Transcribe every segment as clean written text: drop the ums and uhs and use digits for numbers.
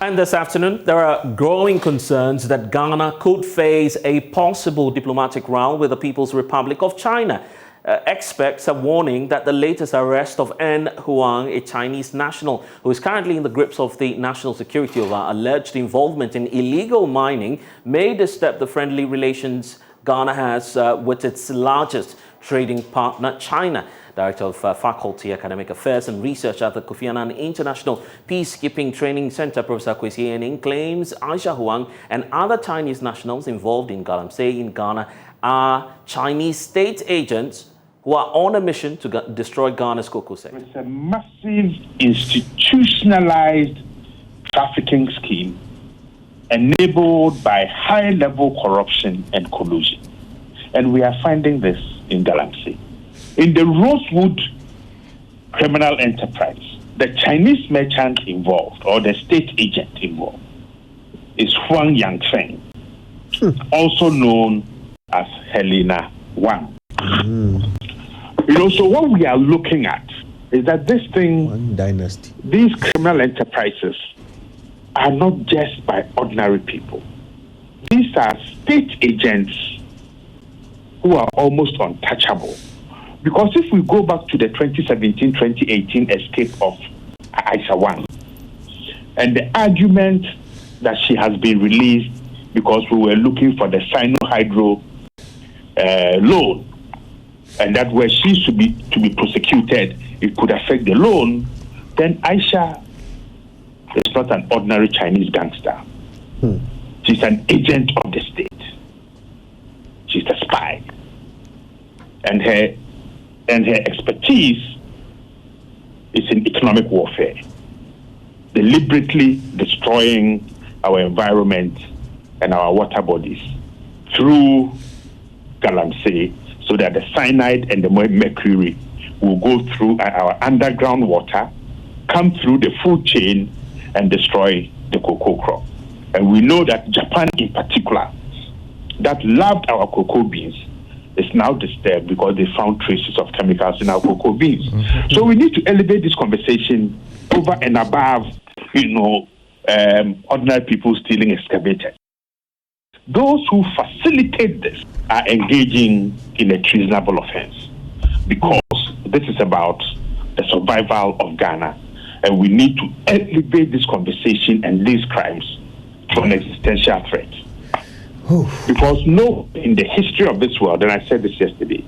And this afternoon, there are growing concerns that Ghana could face a possible diplomatic row with the People's Republic of China. Experts are warning that the latest arrest of N. Huang, a Chinese national who is currently in the grips of the national security over alleged involvement in illegal mining, may disturb the friendly relations Ghana has with its largest trading partner, China. Director of Faculty Academic Affairs and Research at the Kofi Annan International Peacekeeping Training Center, Professor Kwesi Ening, claims Aisha Huang and other Chinese nationals involved in Galamsey in Ghana are Chinese state agents who are on a mission to destroy Ghana's cocoa sector. It's a massive institutionalized trafficking scheme enabled by high-level corruption and collusion. And we are finding this in Galamsey. In the Rosewood criminal enterprise, the Chinese merchant involved, or the state agent involved, is Huang Yangfeng, also known as Helena Wang. So what we are looking at is that this thing, one dynasty, these criminal enterprises are not just by ordinary people. These are state agents who are almost untouchable. Because if we go back to the 2017-2018 escape of Aisha Wang, and the argument that she has been released because we were looking for the Sino-Hydro loan, and that where she should be to be prosecuted, it could affect the loan, then Aisha is not an ordinary Chinese gangster. She's an agent of the state. She's a spy. And her expertise is in economic warfare, deliberately destroying our environment and our water bodies through Galamsey, so that the cyanide and the mercury will go through our underground water, come through the food chain, and destroy the cocoa crop. And we know that Japan in particular, that loved our cocoa beans, is now disturbed because they found traces of chemicals in our cocoa beans. So we need to elevate this conversation over and above, ordinary people stealing excavators. Those who facilitate this are engaging in a treasonable offense, because this is about the survival of Ghana, and we need to elevate this conversation and these crimes to an existential threat. Because in the history of this world, and I said this yesterday,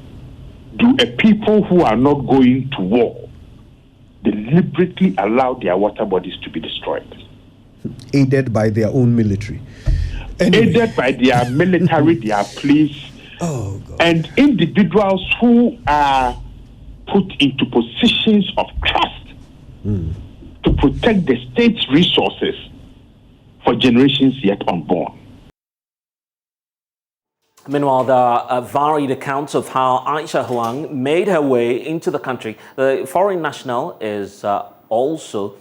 do a people who are not going to war deliberately allow their water bodies to be destroyed? Aided by their own military. Anyway. Aided by their military, their police, and individuals who are put into positions of trust to protect the state's resources for generations yet unborn. Meanwhile, there are varied accounts of how Aisha Huang made her way into the country. The foreign national is also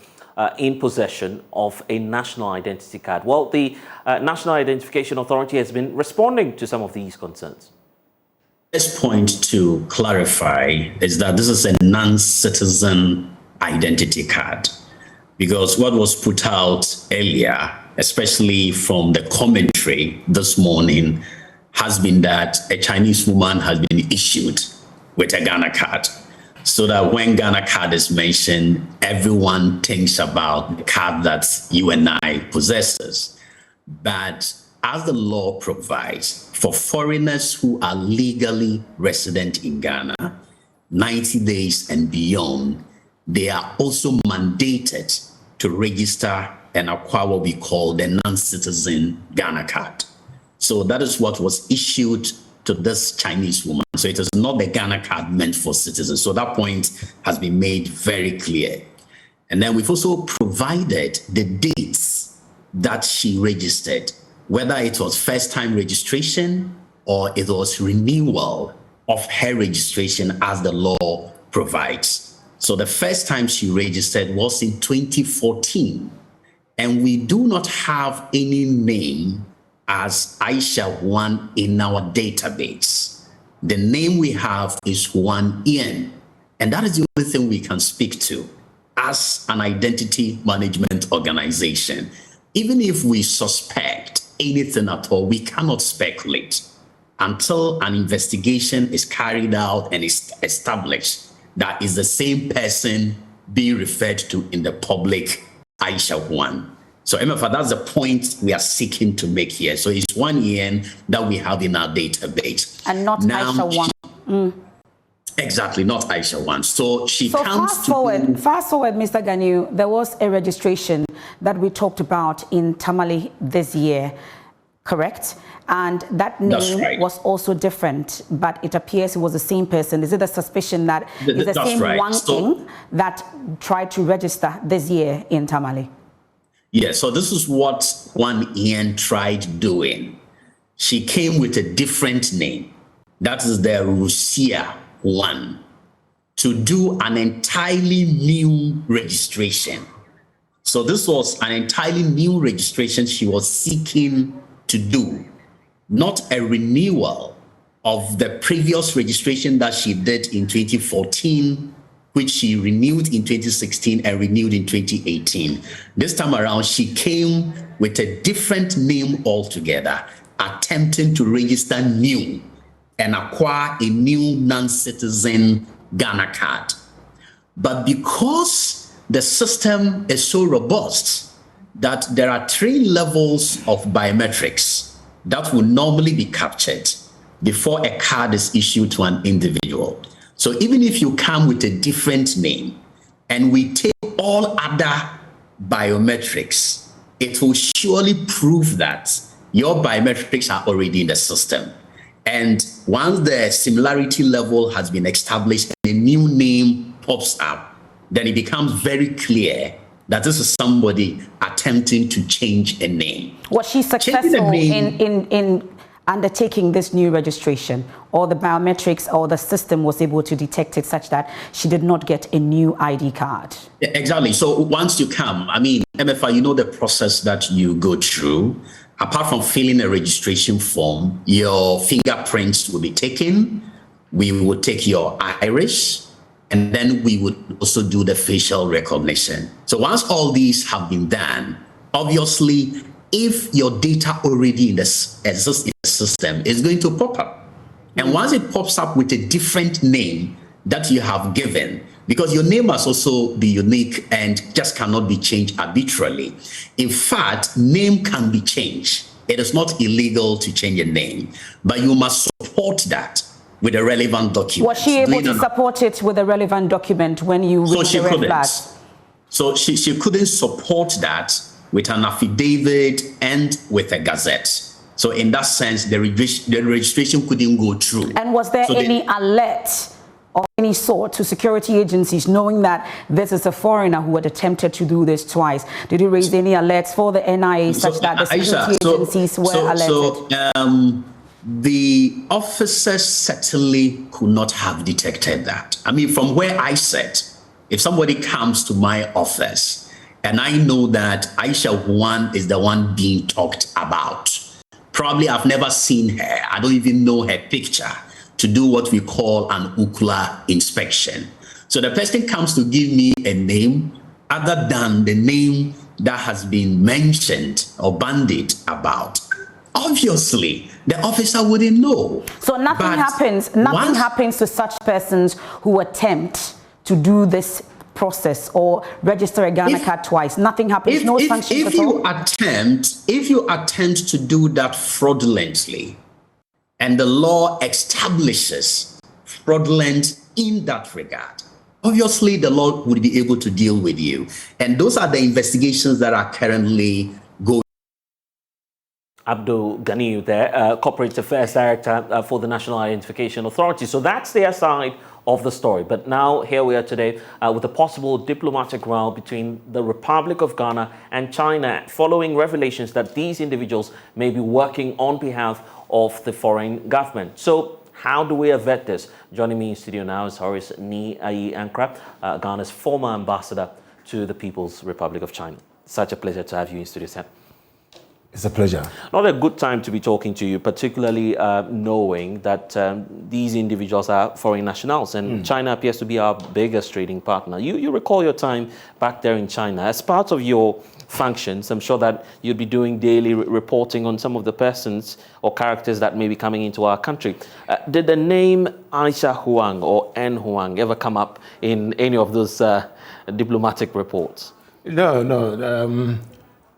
in possession of a national identity card. Well, the National Identification Authority has been responding to some of these concerns. This point to clarify is that this is a non-citizen identity card, because what was put out earlier, especially from the commentary this morning, has been that a Chinese woman has been issued with a Ghana card, so that when Ghana card is mentioned, everyone thinks about the card that you and I possesses. But as the law provides, for foreigners who are legally resident in Ghana, 90 days and beyond, they are also mandated to register and acquire what we call the non-citizen Ghana card. So that is what was issued to this Chinese woman. So it is not the Ghana card meant for citizens. So that point has been made very clear. And then we've also provided the dates that she registered, whether it was first-time registration or it was renewal of her registration as the law provides. So the first time she registered was in 2014. And we do not have any name as Aisha Huang in our database. The name we have is Huang Ian, and that is the only thing we can speak to as an identity management organization. even if we suspect anything at all, we cannot speculate until an investigation is carried out and is established that is the same person being referred to in the public, Aisha Juan. So, MFA, that's the point we are seeking to make here. So it's one EN that we have in our database. And not now, Aisha Juan. Exactly, not Aisha Juan. So she so comes fast forward, Mr. Ganiu, there was a registration that we talked about in Tamale this year, correct? And that name was also different, but it appears it was the same person. Is it a suspicion that it's the same one thing that tried to register this year in Tamale? Yeah, so this is what one Ian tried doing. She came with a different name. That is the Rusia one, to do an entirely new registration. So this was an entirely new registration she was seeking to do, not a renewal of the previous registration that she did in 2014, which she renewed in 2016 and renewed in 2018. This time around, she came with a different name altogether, attempting to register new and acquire a new non-citizen Ghana card. But because the system is so robust that there are 3 levels of biometrics that will normally be captured before a card is issued to an individual. So even if you come with a different name and we take all other biometrics, it will surely prove that your biometrics are already in the system. And once the similarity level has been established and a new name pops up, then it becomes very clear that this is somebody attempting to change a name. Was she successful in undertaking this new registration, or the biometrics or the system was able to detect it such that she did not get a new ID card? Yeah, exactly. So once you come, I mean, MFI, you know the process that you go through. Apart from filling a registration form, your fingerprints will be taken. We would take your iris, and then we would also do the facial recognition. So once all these have been done, obviously, if your data already exists in the system, it's going to pop up. And once it pops up with a different name that you have given, because your name must also be unique and just cannot be changed arbitrarily. In fact, name can be changed. It is not illegal to change a name, but you must support that with a relevant document. Was she able to support it with a relevant document when you raised the red flag? So she couldn't support that with an affidavit and with a gazette. So in that sense, the registration couldn't go through. And was there any alert of any sort to security agencies knowing that this is a foreigner who had attempted to do this twice? Did you raise any alerts for the NIA such that the security agencies were alerted? The officers certainly could not have detected that. I mean, from where I sit, if somebody comes to my office and I know that Aisha Juan is the one being talked about, probably I've never seen her, I don't even know her picture, to do what we call an ocular inspection. So the person comes to give me a name other than the name that has been mentioned or bandied about. Obviously, the officer wouldn't know. So nothing happens to such persons who attempt to do this process or register a Ghana card twice. Nothing happens. No sanctions at all. If you attempt to do that fraudulently, and the law establishes fraudulent in that regard, obviously the law would be able to deal with you. And those are the investigations that are currently going. Abdul Ganiu there, Corporate Affairs Director for the National Identification Authority. So that's their side of the story. But now here we are today with a possible diplomatic row between the Republic of Ghana and China, following revelations that these individuals may be working on behalf of the foreign government. So how do we avert this? Joining me in studio now is Horace Ni Ayi Ankra, Ghana's former ambassador to the People's Republic of China. Such a pleasure to have you in studio, sir. It's a pleasure. Not a good time to be talking to you, particularly knowing that these individuals are foreign nationals and China appears to be our biggest trading partner. You recall your time back there in China. As part of your functions, I'm sure that you'd be doing daily reporting on some of the persons or characters that may be coming into our country. Did the name Aisha Huang or N Huang ever come up in any of those diplomatic reports? No,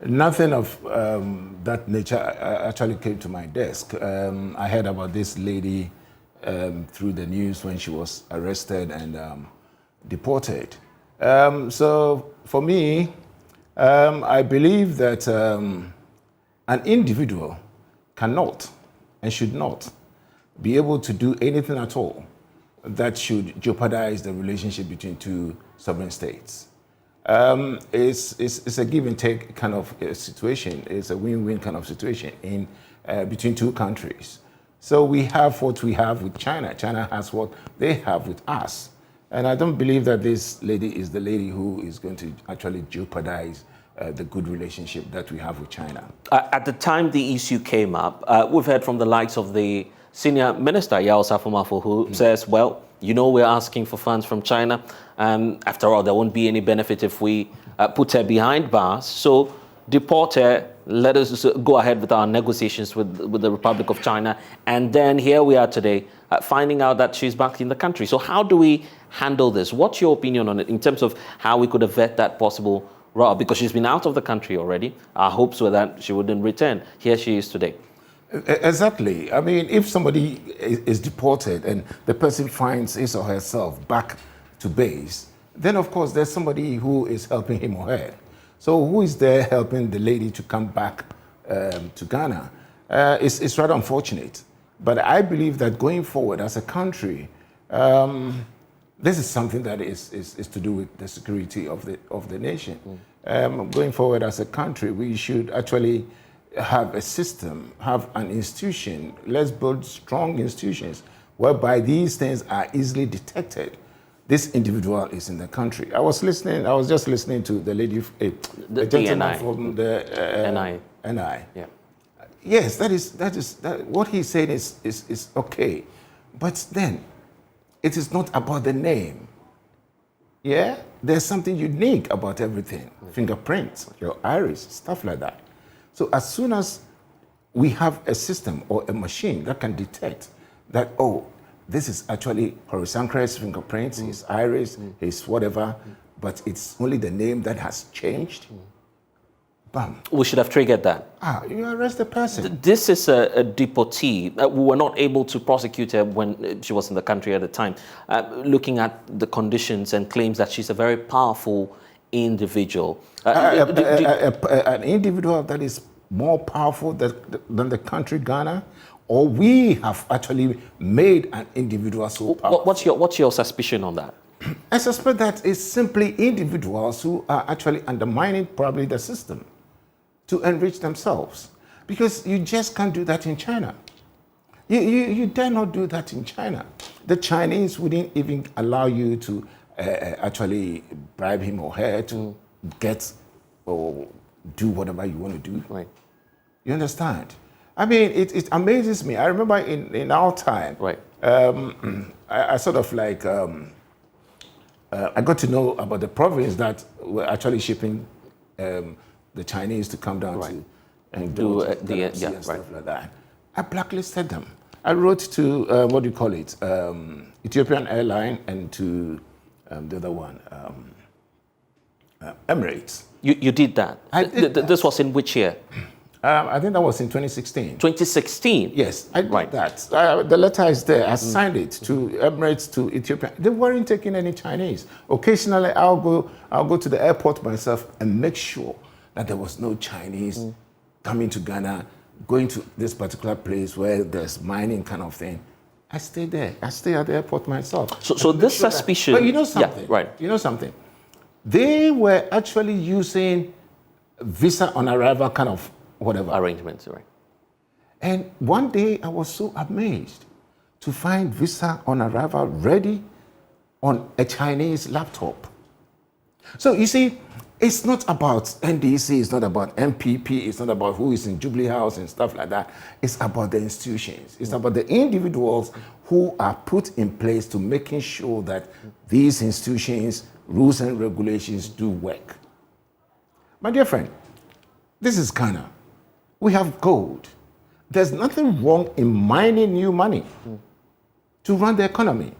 nothing of that nature actually came to my desk. I heard about this lady through the news when she was arrested and deported. So for me, I believe that an individual cannot and should not be able to do anything at all that should jeopardize the relationship between two sovereign states. It's a give and take kind of situation. It's a win-win kind of situation in between two countries. So we have what we have with China. China has what they have with us. And I don't believe that this lady is the lady who is going to actually jeopardize the good relationship that we have with China. At the time the issue came up, we've heard from the likes of the senior minister, Yao Safumafo, who says, well, you know, we're asking for funds from China. After all, there won't be any benefit if we put her behind bars. So deport her, let us go ahead with our negotiations with the Republic of China. And then here we are today, finding out that she's back in the country. So how do we handle this? What's your opinion on it in terms of how we could avert that possible route? Because she's been out of the country already. Our hopes were that she wouldn't return. Here she is today. Exactly. I mean, if somebody is deported and the person finds his or herself back to base, then of course there's somebody who is helping him or her. So who is there helping the lady to come back to Ghana? It's rather unfortunate. But I believe that going forward as a country, this is something that is to do with the security of the nation. Going forward as a country, we should actually have a system, have an institution. Let's build strong institutions whereby these things are easily detected. This individual is in the country. I was just listening to the lady, the gentleman from the NI. Yeah. Yes, that what he said is okay, but then it is not about the name. Yeah, there's something unique about everything. Fingerprints, your iris, stuff like that. So as soon as we have a system or a machine that can detect that, oh, this is actually Horace Sankare's fingerprints, his iris, his whatever, but it's only the name that has changed. Bam. We should have triggered that. You arrest the person. This is a deportee. We were not able to prosecute her when she was in the country at the time. Looking at the conditions and claims that she's a very powerful individual. An individual that is more powerful than the country Ghana, or we have actually made an individual so powerful. What's your suspicion on that? I suspect that it's simply individuals who are actually undermining probably the system to enrich themselves. Because you just can't do that in China. You dare not do that in China. The Chinese wouldn't even allow you to actually bribe him or her to get or do whatever you want to do. Right. You understand? I mean, it amazes me. I remember in our time, right. I sort of like, I got to know about the province that were actually shipping the Chinese to come down to and do and stuff like that. I blacklisted them. I wrote to, what do you call it, Ethiopian Airline and to the other one, Emirates. You did that? I did that. This was in which year? I think that was in 2016. 2016? Yes, I did that. The letter is there. I signed it to Emirates, to Ethiopia. They weren't taking any Chinese. Occasionally, I'll go to the airport myself and make sure that there was no Chinese coming to Ghana, going to this particular place where there's mining kind of thing. I stay there. I stay at the airport myself. So this suspicion... But you know something? Yeah, right. You know something? They were actually using visa on arrival kind of whatever. Arrangements, right. And one day I was so amazed to find visa on arrival ready on a Chinese laptop. So you see, it's not about NDC, it's not about MPP, it's not about who is in Jubilee House and stuff like that. It's about the institutions. It's about the individuals who are put in place to making sure that these institutions, rules and regulations do work. My dear friend, This is Ghana. We have gold. There's nothing wrong in mining new money to run the economy.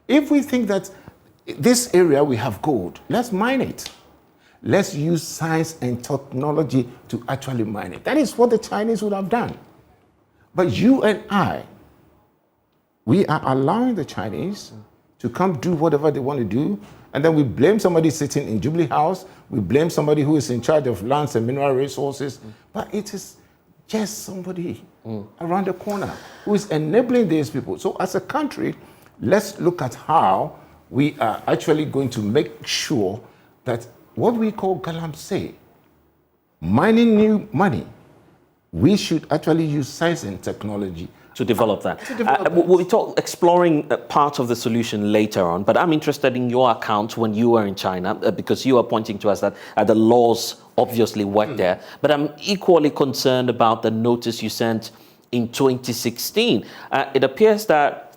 If we think that this area we have gold, let's mine it. Let's use science and technology to actually mine it. That is what the Chinese would have done. But you and I, we are allowing the Chinese to come do whatever they want to do, and then we blame somebody sitting in Jubilee House, we blame somebody who is in charge of lands and mineral resources, but it is just somebody around the corner who is enabling these people. So as a country, let's look at how we are actually going to make sure that what we call galamsey, mining new money, we should actually use science and technology to develop that. We'll be exploring part of the solution later on, but I'm interested in your account when you were in China, because you are pointing to us that the laws obviously work there. But I'm equally concerned about the notice you sent in 2016. It appears that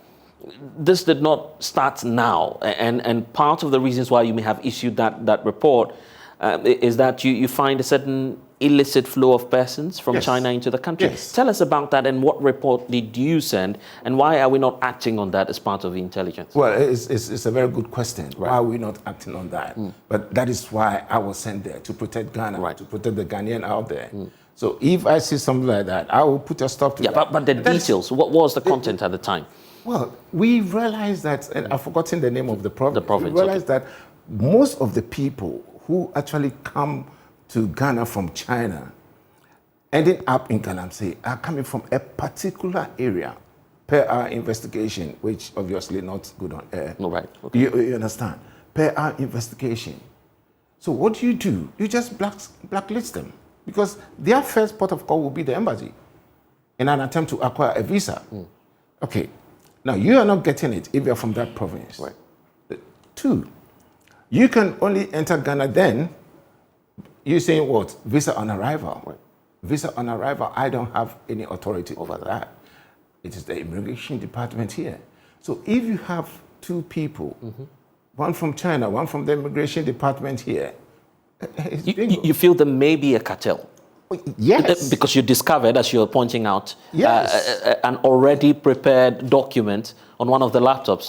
this did not start now, and part of the reasons why you may have issued that report is that you find a certain illicit flow of persons from China into the country. Tell us about that, and what report did you send, and why are we not acting on that as part of the intelligence? Well, it's a very good question. Right. Why are we not acting on that? But that is why I was sent there, to protect Ghana, to protect the Ghanaian out there. So if I see something like that, I will put a stop to that. But the details, what was the content at the time? Well, we realized that, and I've forgotten the name of the province. We realized that most of the people who actually come to Ghana from China, ending up in Galamsey, are coming from a particular area per our investigation, which obviously not good on air. No, right. Okay. You understand? Per our investigation. So what do? You just blacklist them, because their first port of call will be the embassy in an attempt to acquire a visa. Okay. Now, you are not getting it if you're from that province. Right. 2, you can only enter Ghana then, you're saying what? Visa on arrival. Right. Visa on arrival, I don't have any authority over that. It is the immigration department here. So if you have 2 people, one from China, one from the immigration department here, you feel there may be a cartel? Yes. Because you discovered, as you're pointing out, an already prepared document on one of the laptops.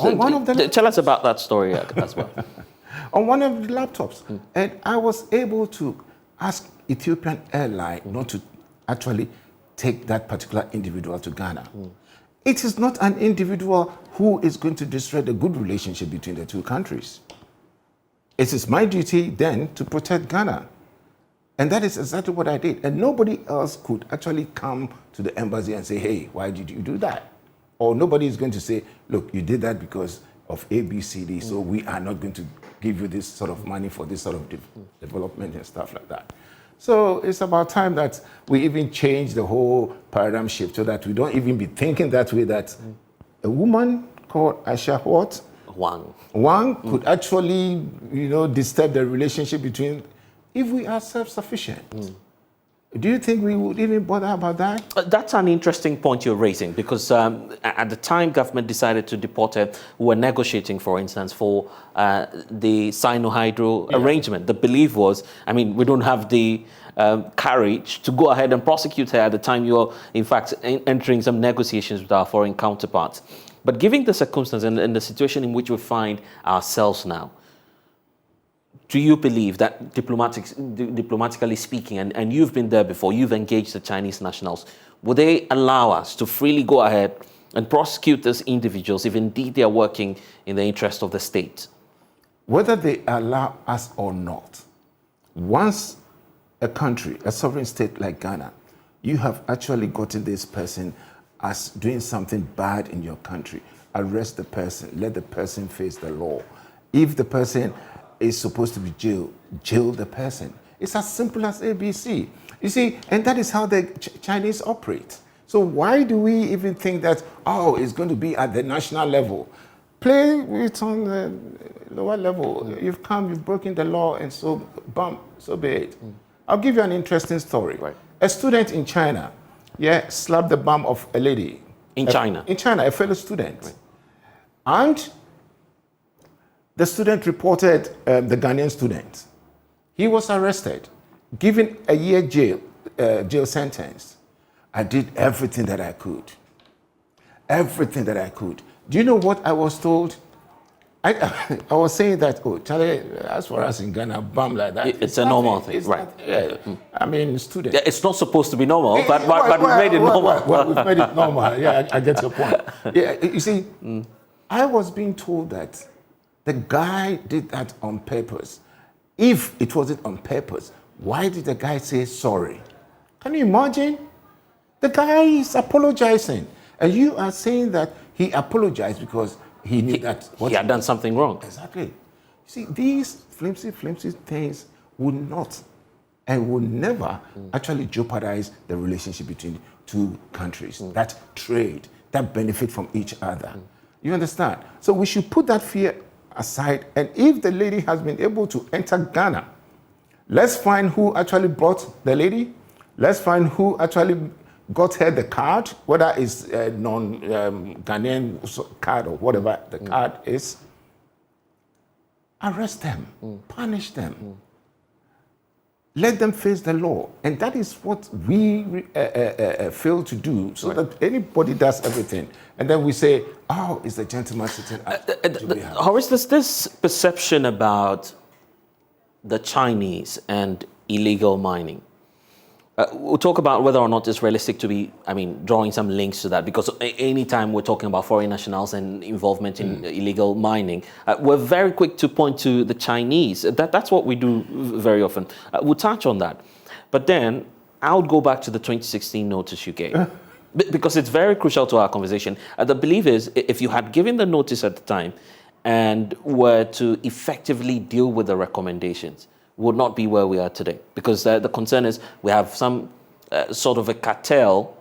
Tell us about that story as well. On one of the laptops. And I was able to ask Ethiopian Airlines not to actually take that particular individual to Ghana. It is not an individual who is going to destroy the good relationship between the 2 countries. It is my duty then to protect Ghana. And that is exactly what I did. And nobody else could actually come to the embassy and say, hey, why did you do that? Or nobody is going to say, look, you did that because of A, B, C, D, so we are not going to give you this sort of money for this sort of development and stuff like that. So it's about time that we even change the whole paradigm shift so that we don't even be thinking that way, that a woman called Aisha Wang could actually, disturb the relationship between. If we are self-sufficient, do you think we would even bother about that? That's an interesting point you're raising, because at the time government decided to deport her, we were negotiating, for instance, for the Sino-Hydro arrangement. The belief was, we don't have the courage to go ahead and prosecute her at the time you are, in fact, entering some negotiations with our foreign counterparts. But given the circumstance and the situation in which we find ourselves now, do you believe that diplomatically speaking, and you've been there before, you've engaged the Chinese nationals, would they allow us to freely go ahead and prosecute these individuals if indeed they are working in the interest of the state? Whether they allow us or not, once a country, a sovereign state like Ghana, you have actually gotten this person as doing something bad in your country, arrest the person, let the person face the law. If the person is supposed to be jailed, jail the person. It's as simple as ABC. You see, and that is how the Chinese operate. So why do we even think that, it's going to be at the national level? Play it on the lower level. You've come, you've broken the law, and so be it. I'll give you an interesting story. Right. A student in China, slapped the bum of a lady. In China, a fellow student. Right. And the student reported the Ghanaian student. He was arrested, given a year jail, jail sentence, I did everything that I could. Everything that I could. Do you know what I was told? I was saying that, oh, Charlie, as for us in Ghana, bam, like that. It's a normal thing, It's right? Not, yeah. I mean, students. Yeah, it's not supposed to be normal, but we made it normal. Well, we've made it normal. Yeah, I get your point. Yeah, you see, I was being told that the guy did that on purpose. If it wasn't on purpose, why did the guy say sorry? Can you imagine? The guy is apologizing. And you are saying that he apologized because he knew that he had done something wrong. Exactly. You see, these flimsy things would not and will never actually jeopardize the relationship between two countries. That trade, that benefit from each other. You understand? So we should put that fear aside. And if the lady has been able to enter Ghana, let's find who actually brought the lady. Let's find who actually got her the card, whether it's a non-Ghanaian card or whatever the card is. Arrest them, punish them. Let them face the law. And that is what we fail to do, so that anybody does everything. And then we say, oh, it's the gentleman sitting at Horace, there's this perception about the Chinese and illegal mining. We'll talk about whether or not it's realistic to be, drawing some links to that, because anytime we're talking about foreign nationals and involvement in illegal mining, we're very quick to point to the Chinese. That's what we do very often. We'll touch on that. But then I would go back to the 2016 notice you gave, because it's very crucial to our conversation. The belief is, if you had given the notice at the time and were to effectively deal with the recommendations, would not be where we are today, because the concern is we have some sort of a cartel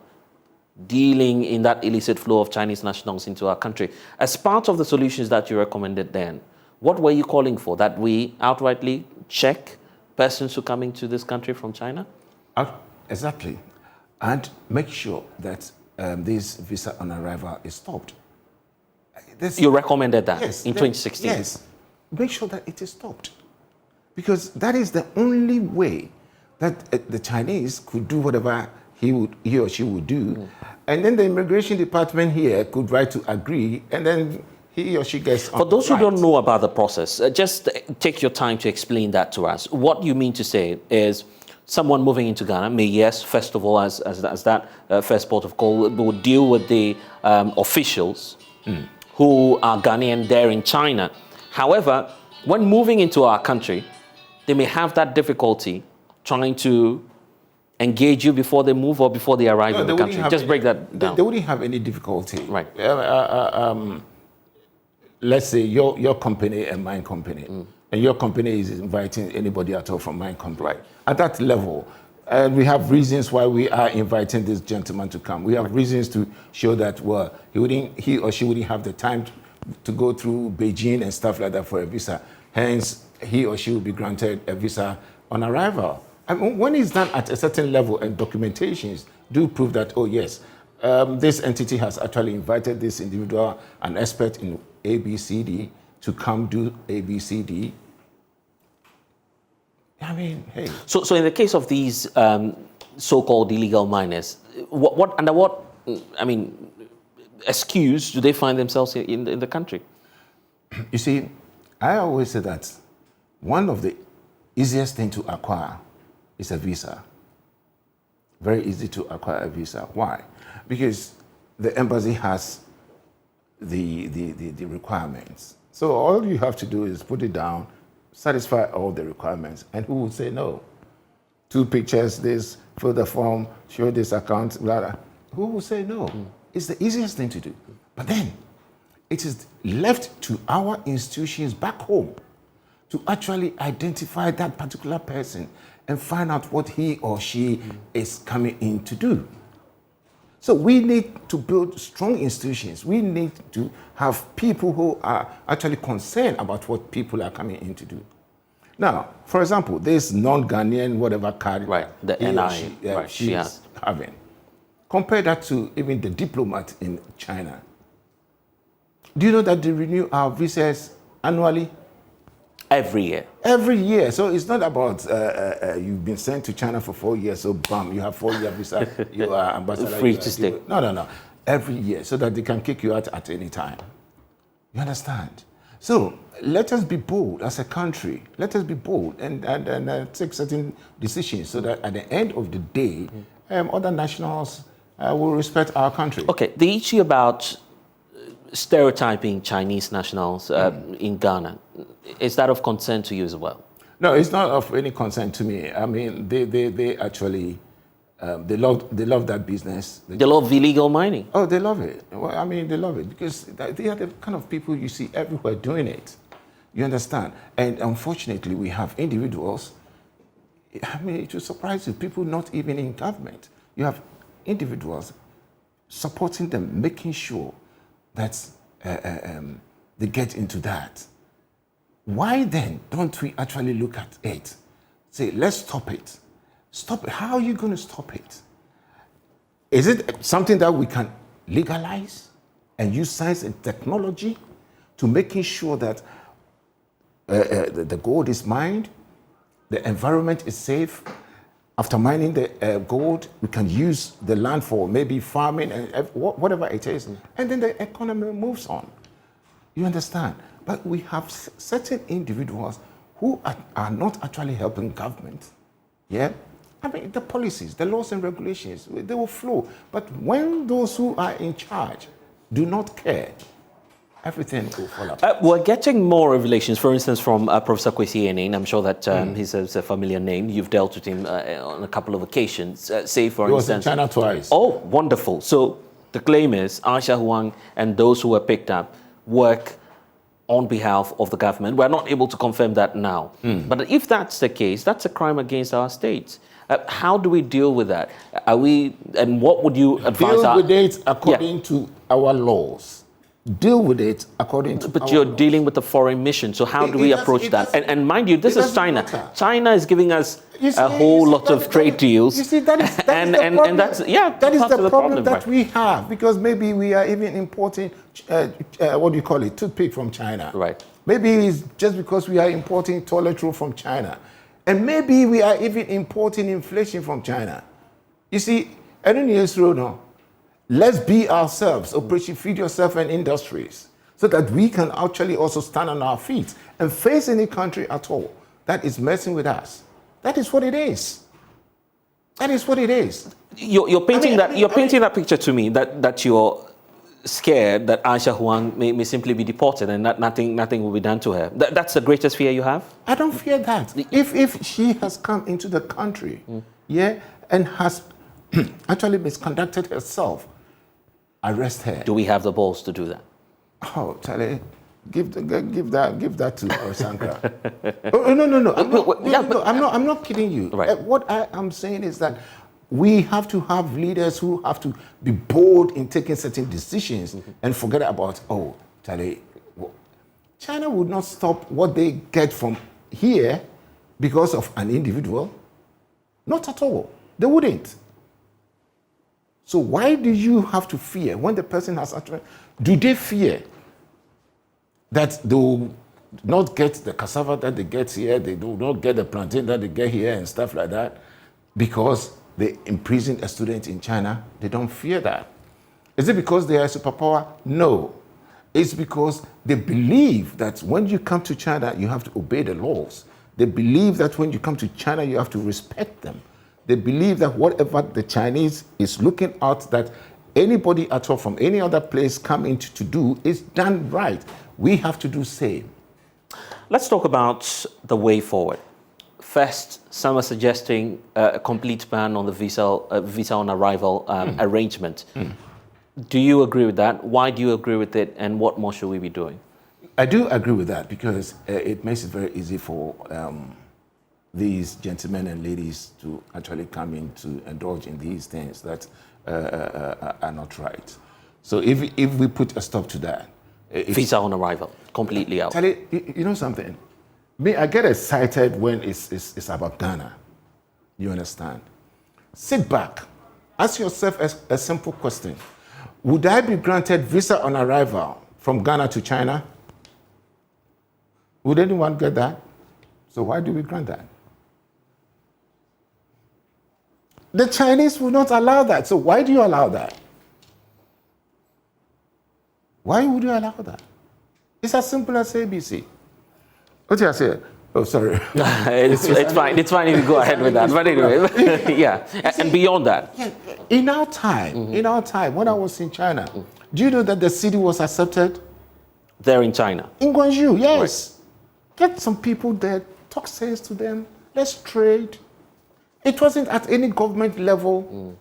dealing in that illicit flow of Chinese nationals into our country. As part of the solutions that you recommended then, what were you calling for? That we outrightly check persons who come into this country from China? Exactly. And make sure that this visa on arrival is stopped. You recommended that in 2016? Yes. Make sure that it is stopped. Because that is the only way that the Chinese could do whatever he or she would do. And then the immigration department here could write to agree, and then he or she gets on. For those who don't know about the process, just take your time to explain that to us. What you mean to say is someone moving into Ghana may, yes, first of all, as that first port of call, will deal with the officials who are Ghanaian there in China. However, when moving into our country, they may have that difficulty trying to engage you before they move or before they arrive in the country. Just break that down. They wouldn't have any difficulty. Right. Let's say your company and my company, and your company is inviting anybody at all from my company. Right. At that level, we have reasons why we are inviting this gentleman to come. We have reasons to show that, well, he or she wouldn't have the time to go through Beijing and stuff like that for a visa. Hence, he or she will be granted a visa on arrival. When it's done at a certain level and documentations do prove that, oh yes, this entity has actually invited this individual, an expert in ABCD, to come do ABCD. Hey. So in the case of these so-called illegal miners, under what excuse do they find themselves in the country? You see, I always say that one of the easiest things to acquire is a visa. Very easy to acquire a visa. Why? Because the embassy has the requirements. So all you have to do is put it down, satisfy all the requirements, and who would say no? 2 pictures, this, fill the form, show this account, blah, blah. Who will say no? It's the easiest thing to do. But then, it is left to our institutions back home to actually identify that particular person and find out what he or she is coming in to do. So we need to build strong institutions. We need to have people who are actually concerned about what people are coming in to do. Now, for example, this non-Ghanaian whatever card the NI she is having. Compare that to even the diplomat in China. Do you know that they renew our visas annually? Every year? Every year. So it's not about you've been sent to China for 4 years, so bam, you have 4-year visa, you are ambassador. Free to stay. No. Every year, so that they can kick you out at any time. You understand? So let us be bold as a country. Let us be bold and take certain decisions so that at the end of the day, other nationals will respect our country. Okay, the issue about stereotyping Chinese nationals in Ghana, is that of concern to you as well? No, it's not of any concern to me. I mean, they actually, they love that business. They love illegal mining. Oh, they love it. Well, I mean, they love it because they are the kind of people you see everywhere doing it. You understand? And unfortunately, we have individuals. I mean, it will surprise you. People not even in government. You have individuals supporting them, making sure that they get into that. Why then don't we actually look at it? Say, let's stop it. Stop it. How are you going to stop it? Is it something that we can legalize and use science and technology to making sure that the gold is mined, the environment is safe? After mining the gold, we can use the land for maybe farming and whatever it is, and then the economy moves on. You understand? But we have certain individuals who are not actually helping government. Yeah? I mean, the policies, the laws and regulations, they will flow. But when those who are in charge do not care, everything will fall apart. We're getting more revelations, for instance, from Professor Kwesi Enin. I'm sure that he's a familiar name. You've dealt with him on a couple of occasions. Say, for instance... He was in China twice. Oh, wonderful. So the claim is Aisha Huang and those who were picked up work on behalf of the government. We're not able to confirm that now. But if that's the case, that's a crime against our state. How do we deal with that? And what would you advise? Deal with it according to our laws. Deal with it according to But you're dealing with a foreign mission, so how do we approach that? And mind you, this is China. Matter. China is giving us a whole lot of trade deals. You see, that is the problem that we have, because maybe we are even importing, toothpick from China. Right. Maybe it's just because we are importing toilet roll from China. And maybe we are even importing inflation from China. You see, I don't know. Let's be ourselves, Operation Feed Yourself and Industries, so that we can actually also stand on our feet and face any country at all that is messing with us. That is what it is. That is what it is. You're painting that picture to me that you're scared that Aisha Huang may simply be deported and that nothing will be done to her. That's the greatest fear you have? I don't fear that. If she has come into the country, and has actually misconducted herself, arrest her. Do we have the balls to do that? Oh, Charlie, give that to Sankara. No. I'm not kidding you. Right. What I am saying is that we have to have leaders who have to be bold in taking certain decisions and forget about, Charlie, China would not stop what they get from here because of an individual. Not at all. They wouldn't. So why do you have to fear when the person has actually... Do they fear that they will not get the cassava that they get here, they do not get the plantain that they get here and stuff like that because they imprisoned a student in China? They don't fear that. Is it because they are a superpower? No. It's because they believe that when you come to China, you have to obey the laws. They believe that when you come to China, you have to respect them. They believe that whatever the Chinese is looking at, that anybody at all from any other place coming to do is done right. We have to do the same. Let's talk about the way forward. First, some are suggesting a complete ban on the visa on arrival arrangement. Do you agree with that? Why do you agree with it? And what more should we be doing? I do agree with that because it makes it very easy for these gentlemen and ladies to actually come in to indulge in these things that are not right. So if we put a stop to that. Visa on arrival, completely out. Charlie, you know something? I get excited when it's about Ghana. You understand? Sit back. Ask yourself a simple question. Would I be granted visa on arrival from Ghana to China? Would anyone get that? So why do we grant that? The Chinese will not allow that. So why do you allow that? Why would you allow that? It's as simple as ABC. What did I say? Oh, sorry. it's fine. It's fine if you go ahead with that. But anyway, yeah. And beyond that. Yeah. In our time, when I was in China, do you know that the city was accepted? There in China. In Guangzhou, yes. Right. Get some people there, talk sense to them, let's trade. It wasn't at any government level.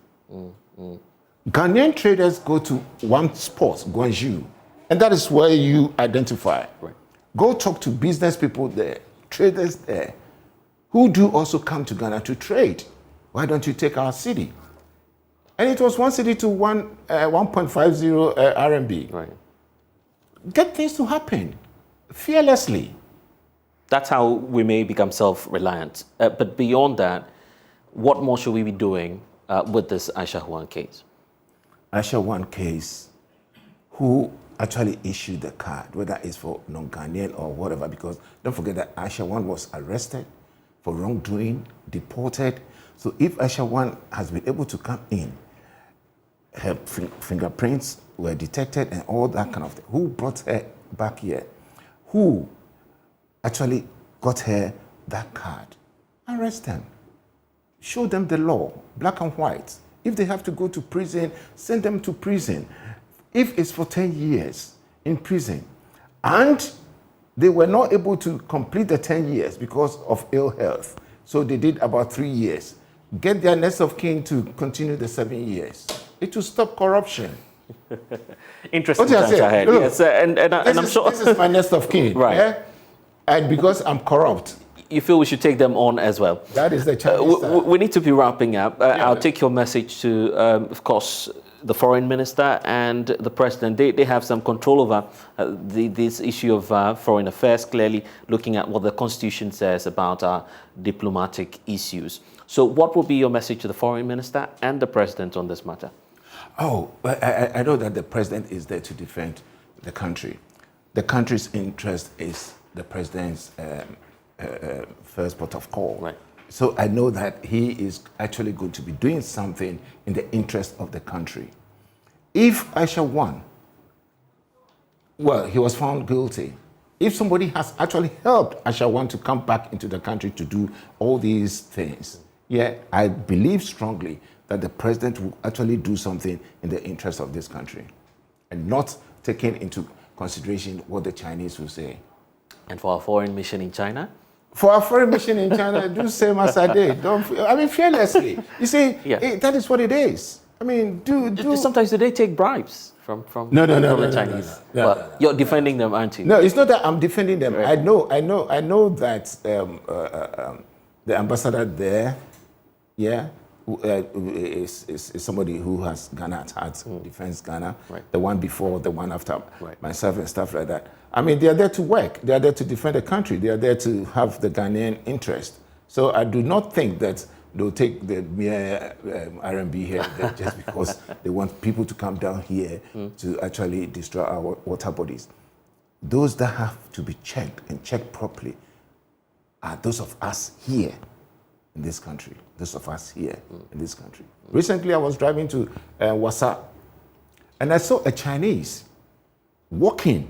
Ghanaian traders go to one spot, Guangzhou, and that is where you identify. Right. Go talk to business people there, traders there, who do also come to Ghana to trade. Why don't you take our city? And it was one city to 1.50 RMB. Right. Get things to happen fearlessly. That's how we may become self-reliant. But beyond that, what more should we be doing with this Aisha Huang case? Aisha Huang case, who actually issued the card, whether it's for non-Ghanaian or whatever, because don't forget that Aisha Huang was arrested for wrongdoing, deported. So if Aisha Huang has been able to come in, her fingerprints were detected and all that kind of thing. Who brought her back here? Who actually got her that card? Arrest them. Show them the law, black and white. If they have to go to prison, send them to prison. If it's for 10 years in prison, and they were not able to complete the 10 years because of ill health, so they did about 3 years, get their next of kin to continue the 7 years. It will stop corruption. Interesting times ahead. Yes, and I'm sure this is my next of kin. Right. Yeah? And because I'm corrupt, you feel we should take them on as well. that is the Chinese we need to be wrapping up. I'll take your message to, of course, the foreign minister and the president. They have some control over this issue of foreign affairs, clearly looking at what the constitution says about diplomatic issues. So what will be your message to the foreign minister and the president on this matter? Oh, I know that the president is there to defend the country. The country's interest is the president's first port of call. Right. So I know that he is actually going to be doing something in the interest of the country. If Aisha won, well, he was found guilty. If somebody has actually helped Aisha Huang to come back into the country to do all these things, yeah, I believe strongly that the president will actually do something in the interest of this country and not taking into consideration what the Chinese will say. And for our foreign mission in China? For our foreign mission in China, do the same as I did. Fearlessly. You see, that is what it is. I mean, Sometimes do they take bribes from the Chinese? No. You're defending them, aren't you? No, it's not that I'm defending them. Right. I know that the ambassador there, is somebody who has Ghana at heart, defends Ghana. Right. The one before, the one after Right. myself and stuff like that. I mean, they are there to work. They are there to defend the country. They are there to have the Ghanaian interest. So I do not think that they'll take the mere RMB here just because they want people to come down here to actually destroy our water bodies. Those that have to be checked and checked properly are those of us here in this country. Those of us here in this country. Recently, I was driving to Wasa, and I saw a Chinese walking.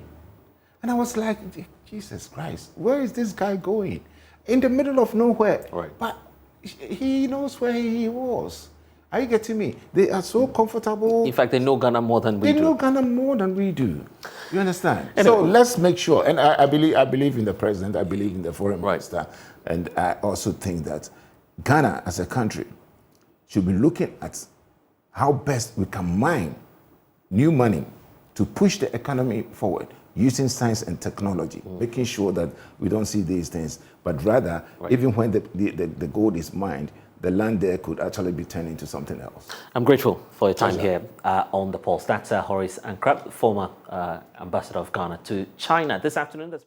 And I was like, Jesus Christ, where is this guy going? In the middle of nowhere. Right. But he knows where he was. Are you getting me? They are so comfortable. In fact, they know Ghana more than we do. They know Ghana more than we do. You understand? So let's make sure. And I believe in the president. I believe in the foreign minister. And I also think that Ghana as a country should be looking at how best we can mine new money to push the economy forward using science and technology, making sure that we don't see these things, but rather, even when the gold is mined, the land there could actually be turned into something else. I'm grateful for your time here on The Pulse. That's Horace Ankrah, former ambassador of Ghana to China. This afternoon,